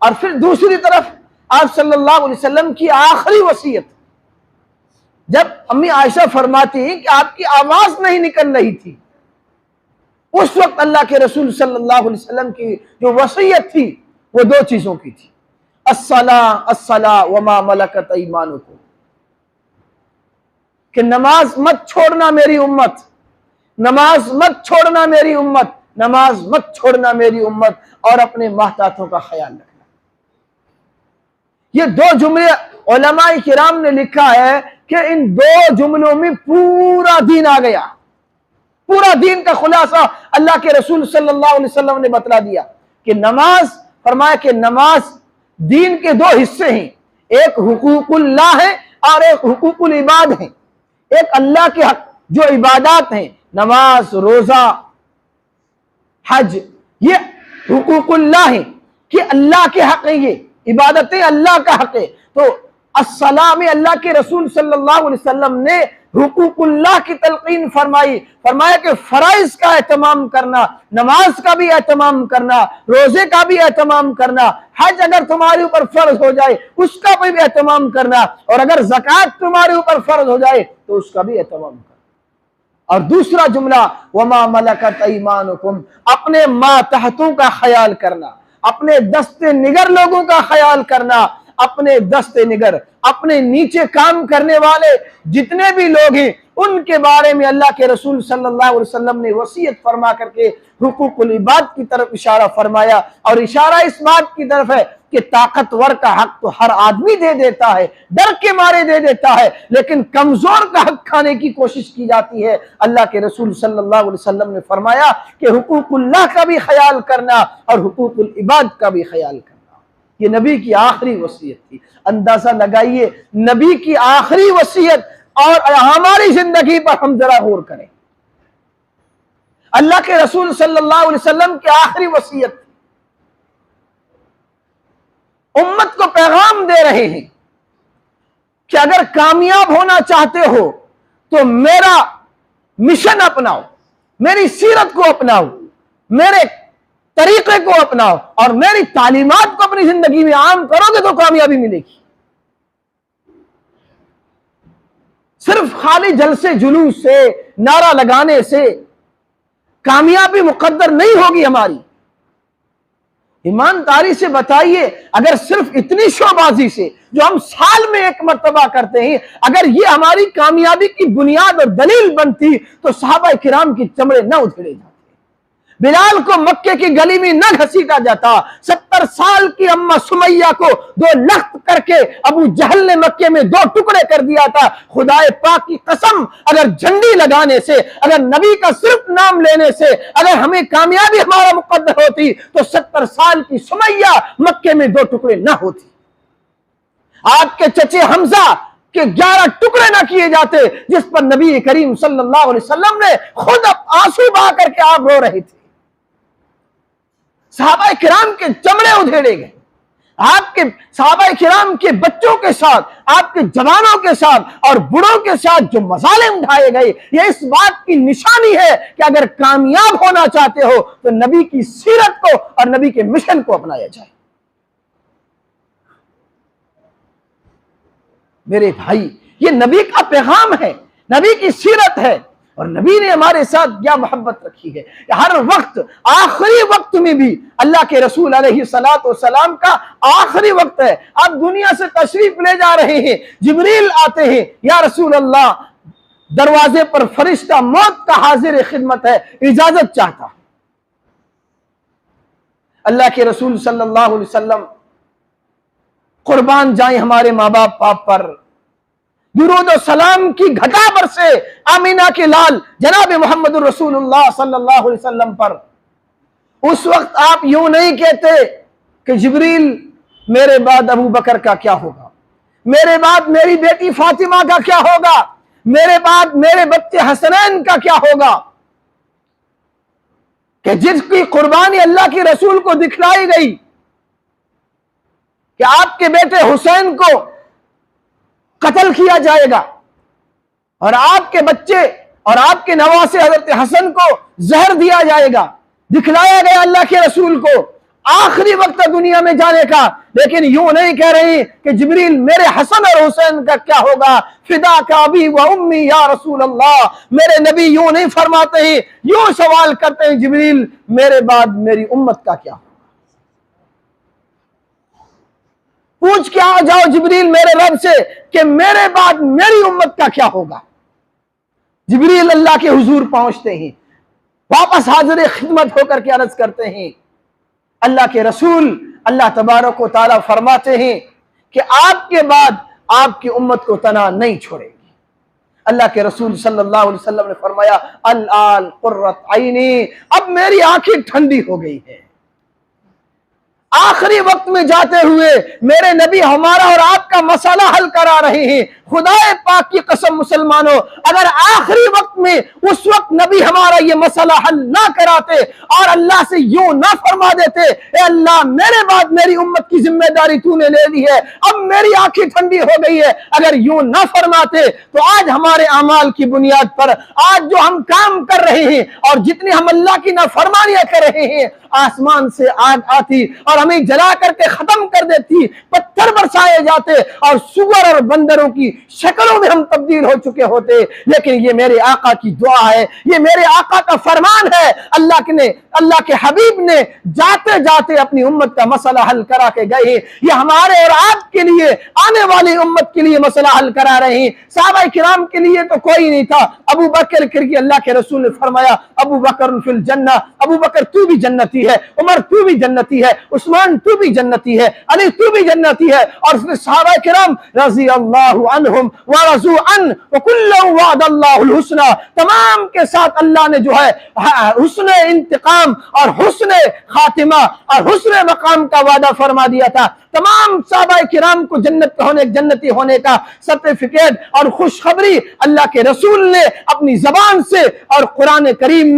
اور پھر دوسری طرف آپ صلی اللہ علیہ وسلم کی آخری وصیت، جب امی عائشہ فرماتی ہیں کہ آپ کی آواز نہیں نکل رہی تھی، اس وقت اللہ کے رسول صلی اللہ علیہ وسلم کی جو وصیت تھی وہ دو چیزوں کی تھی، الصلاۃ الصلاۃ وما ملکت ایمانکم، کہ نماز مت چھوڑنا میری امت، نماز مت چھوڑنا میری امت، نماز مت چھوڑنا میری امت، اور اپنے محتاطوں کا خیال رکھنا۔ یہ دو جملے علماء کرام نے لکھا ہے کہ ان دو جملوں میں پورا دین آ گیا، پورا دین کا خلاصہ اللہ کے رسول صلی اللہ علیہ وسلم نے بتلا دیا کہ نماز، فرمایا کہ نماز دین کے دو حصے ہیں، ایک حقوق اللہ ہے اور ایک حقوق العباد ہیں۔ ایک اللہ کے حق جو عبادات ہیں، نماز، روزہ، حج، یہ حقوق اللہ ہیں کہ اللہ کے حق ہیں، یہ عبادتیں اللہ کا حق ہے۔ تو الصلاۃ میں اللہ کے رسول صلی اللہ علیہ وسلم نے حقوق اللہ کی تلقین فرمائی، فرمایا کہ فرائض کا اہتمام کرنا، نماز کا بھی اہتمام کرنا، روزے کا بھی اہتمام کرنا، حج اگر تمہارے اوپر فرض ہو جائے اس کا بھی اہتمام کرنا، اور اگر زکوٰۃ تمہارے اوپر فرض ہو جائے تو اس کا بھی اہتمام کرنا۔ اور دوسرا جملہ وما ملکت ایمانکم، اپنے ماتحتوں کا خیال کرنا، اپنے دست نگر لوگوں کا خیال کرنا، اپنے دست نگر، اپنے نیچے کام کرنے والے جتنے بھی لوگ ہیں ان کے بارے میں اللہ کے رسول صلی اللہ علیہ وسلم نے وصیت فرما کر کے حقوق العباد کی طرف اشارہ فرمایا، اور اشارہ اس بات کی طرف ہے کہ طاقتور کا حق تو ہر آدمی دے دیتا ہے، ڈر کے مارے دے دیتا ہے، لیکن کمزور کا حق کھانے کی کوشش کی جاتی ہے۔ اللہ کے رسول صلی اللہ علیہ وسلم نے فرمایا کہ حقوق اللہ کا بھی خیال کرنا اور حقوق العباد کا بھی خیال کرنا۔ یہ نبی کی آخری وصیت تھی۔ اندازہ لگائیے نبی کی آخری وصیت اور ہماری زندگی پر ہم ذرا غور کریں۔ اللہ کے رسول صلی اللہ علیہ وسلم کی آخری وصیت تھی، امت کو پیغام دے رہے ہیں کہ اگر کامیاب ہونا چاہتے ہو تو میرا مشن اپناؤ، میری سیرت کو اپناؤ، میرے طریقے کو اپناؤ اور میری تعلیمات کو اپنی زندگی میں عام کرو گے تو کامیابی ملے گی۔ صرف خالی جلسے جلوس سے، نعرہ لگانے سے کامیابی مقدر نہیں ہوگی ہماری۔ ایمانداری سے بتائیے، اگر صرف اتنی شو بازی سے جو ہم سال میں ایک مرتبہ کرتے ہیں، اگر یہ ہماری کامیابی کی بنیاد اور دلیل بنتی تو صحابہ کرام کی چمڑے نہ ادھیڑے جاتے، بلال کو مکے کی گلی میں نہ گھسیٹا جاتا، 70 سال کی اماں سمیہ کو 2 لخت کر کے ابو جہل نے مکے میں 2 ٹکڑے کر دیا تھا۔ خدائے پاک کی قسم، اگر جھنڈی لگانے سے، اگر نبی کا صرف نام لینے سے اگر ہمیں کامیابی ہمارا مقدر ہوتی تو 70 سال کی سمیہ مکے میں 2 ٹکڑے نہ ہوتی۔ آپ کے چچے حمزہ کہ 11 ٹکڑے نہ کیے جاتے جس پر نبی کریم صلی اللہ علیہ وسلم نے خود آنسو بہا کر کے آپ رو رہے تھے۔ صحابہ کرام کے چمڑے ادھیڑے گئے، آپ کے صحابہ کرام کے بچوں کے ساتھ، آپ کے جوانوں کے ساتھ اور بڑوں کے ساتھ جو مظالم اٹھائے گئے، یہ اس بات کی نشانی ہے کہ اگر کامیاب ہونا چاہتے ہو تو نبی کی سیرت کو اور نبی کے مشن کو اپنایا جائے۔ میرے بھائی، یہ نبی کا پیغام ہے، نبی کی سیرت ہے، اور نبی نے ہمارے ساتھ کیا محبت رکھی ہے کہ ہر وقت، آخری وقت میں بھی اللہ کے رسول علیہ الصلوۃ والسلام کا آخری وقت ہے، آپ دنیا سے تشریف لے جا رہے ہیں، جبریل آتے ہیں، یا رسول اللہ دروازے پر فرشتہ موت کا حاضر خدمت ہے، اجازت چاہتا۔ اللہ کے رسول صلی اللہ علیہ وسلم قربان جائیں ہمارے ماں باپ پر، درود و سلام کی گھٹا پر سے آمینہ کے لال جناب محمد رسول اللہ صلی اللہ علیہ وسلم پر۔ اس وقت آپ یوں نہیں کہتے کہ جبریل میرے بعد ابو بکر کا کیا ہوگا، میرے بعد میری بیٹی فاطمہ کا کیا ہوگا، میرے بعد میرے بچے حسنین کا کیا ہوگا، کہ جس کی قربانی اللہ کے رسول کو دکھلائی گئی کہ آپ کے بیٹے حسین کو قتل کیا جائے گا اور آپ کے بچے اور آپ کے نواسے حضرت حسن کو زہر دیا جائے گا، دکھلایا گیا اللہ کے رسول کو، آخری وقت دنیا میں جانے کا، لیکن یوں نہیں کہہ رہی کہ جبریل میرے حسن اور حسین کا کیا ہوگا، فدا کا ابی و امی یا رسول اللہ۔ میرے نبی یوں نہیں فرماتے ہیں، یوں سوال کرتے ہیں جبریل میرے بعد میری امت کا کیا ہوگا؟ پوچھ کے آ جاؤ جبریل میرے رب سے کہ میرے بعد میری امت کا کیا ہوگا۔ جبریل اللہ کے حضور پہنچتے ہیں، واپس حاضر خدمت ہو کر کے عرض کرتے ہیں، اللہ کے رسول اللہ تبارک و تعالیٰ فرماتے ہیں کہ آپ کے بعد آپ کی امت کو تنہا نہیں چھوڑے گی۔ اللہ کے رسول صلی اللہ علیہ وسلم نے فرمایا الآن قرۃ عینی، اب میری آنکھیں ٹھنڈی ہو گئی ہیں۔ آخری وقت میں جاتے ہوئے میرے نبی ہمارا اور آپ کا مسئلہ حل کرا رہے ہیں۔ خدا پاک کی قسم مسلمانوں، اگر آخری وقت میں اس وقت نبی ہمارا یہ مسئلہ حل نہ کراتے اور اللہ سے یوں نہ فرما دیتے اے اللہ میرے بعد میری امت کی ذمہ داری تو نے لے لی ہے، اب میری آنکھیں ٹھنڈی ہو گئی ہے، اگر یوں نہ فرماتے تو آج ہمارے اعمال کی بنیاد پر آج جو ہم کام کر رہے ہیں اور جتنی ہم اللہ کی نافرمانیاں کر رہے ہیں، آسمان سے آگ آتی اور ہمیں جلا کر کے ختم کر دیتی، پتھر برسائے جاتے اور سور اور بندروں کی شکلوں میں ہم تبدیل ہو چکے ہوتے۔ لیکن یہ میرے آقا کی دعا ہے، یہ میرے آقا کا فرمان ہے، اللہ کے حبیب نے جاتے جاتے اپنی امت کا مسئلہ حل کرا کے گئے۔ یہ ہمارے اور آپ کے لیے، آنے والی امت کے لیے مسئلہ حل کرا رہے ہیں۔ صحابہ کرام کے لیے تو کوئی نہیں تھا، ابو بکر کے اللہ کے رسول نے فرمایا ابو بکر فی الجنہ، ابو بکر تو بھی جنتی ہے، عمر تو بھی جنتی ہے، عثمان تو بھی جنتی ہے، علی تو بھی جنتی ہے۔ اور پھر صحابہ کرام رضی اللہ عنہم ورضوا عنہ وکل وعد اللہ الحسنى، تمام کے ساتھ اللہ نے جو ہے حسن انتقام اور حسن خاتمہ اور حسن مقام کا وعدہ فرما دیا تھا۔ تمام صحابہ کرام کو جنتی ہونے کا سرٹیفکیٹ اور خوشخبری اللہ کے رسول نے اپنی زبان سے اور قرآن کریم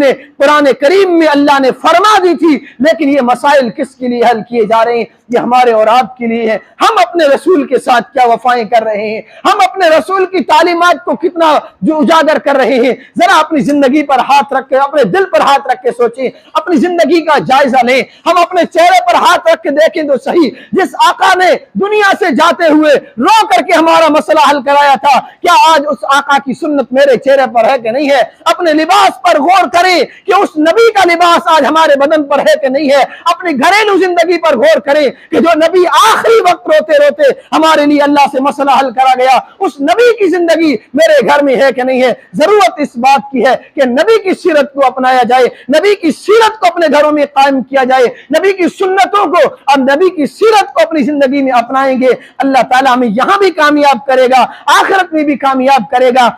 میں اللہ نے فرما دی تھی۔ لیکن یہ مسائل کس کے لیے حل کیے جا رہے ہیں؟ یہ ہمارے اور آپ کے لیے ہے۔ ہم اپنے رسول کے ساتھ کیا وفائیں کر رہے ہیں؟ ہم اپنے رسول کی تعلیمات کو کتنا جو اجاگر کر رہے ہیں؟ ذرا اپنی زندگی پر ہاتھ رکھ کے، اپنے دل پر ہاتھ رکھ کے سوچیں، اپنی زندگی کا جائزہ لیں۔ ہم اپنے چہرے پر ہاتھ رکھ کے دیکھیں تو صحیح، جس آقا نے دنیا سے جاتے ہوئے رو کر کے ہمارا مسئلہ حل کرایا تھا، کیا آج اس آقا کی سنت میرے چہرے پر ہے کہ نہیں ہے؟ اپنے لباس پر غور کریں کہ اس نبی کا لباس آج ہمارے بدن پر ہے کہ نہیں ہے؟ اپنی گھریلو زندگی پر غور کریں کہ جو نبی آخری وقت روتے روتے ہمارے لیے اللہ سے مسئلہ حل کرا گیا، اس نبی کی زندگی میرے گھر میں ہے کہ نہیں ہے؟ ضرورت اس بات کی ہے کہ نبی کی سیرت کو اپنایا جائے، نبی کی سیرت کو اپنے گھروں میں قائم کیا جائے، نبی کی سنتوں کو اور نبی کی سیرت کو اپنی زندگی میں اپنائیں گے، اللہ تعالیٰ ہمیں یہاں بھی کامیاب کرے گا، آخرت میں بھی کامیاب کرے گا۔